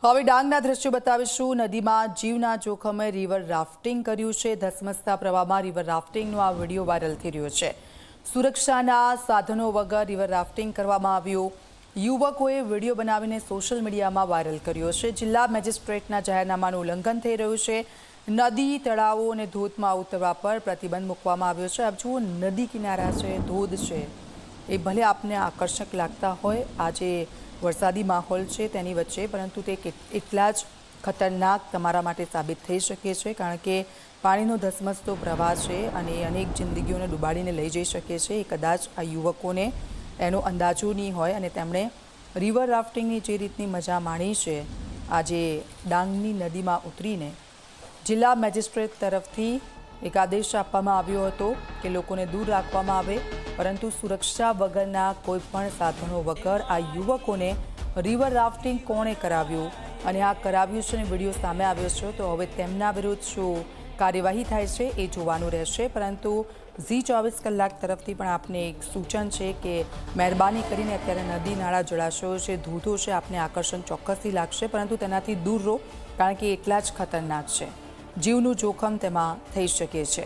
હવે ડાંગના દ્રશ્યો બતાવીશું। નદીમાં જીવના જોખમે રિવર રાફ્ટિંગ કર્યું છે। ધસમસતા પ્રવાહમાં રિવર રાફ્ટિંગનો આ વિડીયો વાયરલ થઈ રહ્યો છે। સુરક્ષાના સાધનો વગર રિવર રાફ્ટિંગ કરવામાં આવ્યું। યુવકોએ વિડીયો બનાવીને સોશિયલ મીડિયામાં વાયરલ કર્યો છે। જિલ્લા મેજિસ્ટ્રેટના જાહેરનામાનું ઉલ્લંઘન થઈ રહ્યું છે। નદી, તળાવો અને ધોધમાં ઉતરવા પર પ્રતિબંધ મૂકવામાં આવ્યો છે। આપ જુઓ, નદી કિનારા છે, ધોધ છે, એ ભલે આપને આકર્ષક લાગતા હોય, આજે વરસાદી માહોલ છે તેની વચ્ચે, પરંતુ તે એટલા જ ખતરનાક તમારા માટે સાબિત થઈ શકે છે, કારણ કે પાણીનો ધસમસતો પ્રવાહ છે અને અનેક જિંદગીઓને ડૂબાડીને લઈ જઈ શકે છે। એ કદાચ આ યુવકોને એનો અંદાજો નહીં હોય અને તેમણે રિવર રાફ્ટિંગની જે રીતની મજા માણી છે આજે ડાંગની નદીમાં ઉતરીને, જિલ્લા મેજિસ્ટ્રેટ તરફથી એક આદેશ આપવામાં આવ્યો હતો કે લોકોને દૂર રાખવામાં આવે, પરંતુ સુરક્ષા વગરના કોઈપણ સાધનો વગર આ યુવકોને રિવર રાફ્ટિંગ કોણે કરાવ્યું અને આ કરાવ્યું છે અને વિડીયો સામે આવ્યો છે, તો હવે તેમના વિરુદ્ધ શું કાર્યવાહી થાય છે એ જોવાનું રહેશે। પરંતુ ઝી24 કલાક તરફથી પણ આપને એક સૂચન છે કે મહેરબાની કરીને અત્યારે નદી, નાળા, જળાશયો છે, ધોધો છે, આપને આકર્ષણ ચોક્કસથી લાગશે, પરંતુ તેનાથી દૂર રહો, કારણ કે એટલા જ ખતરનાક છે। જીવનું જોખમ તેમાં થઈ શકે છે।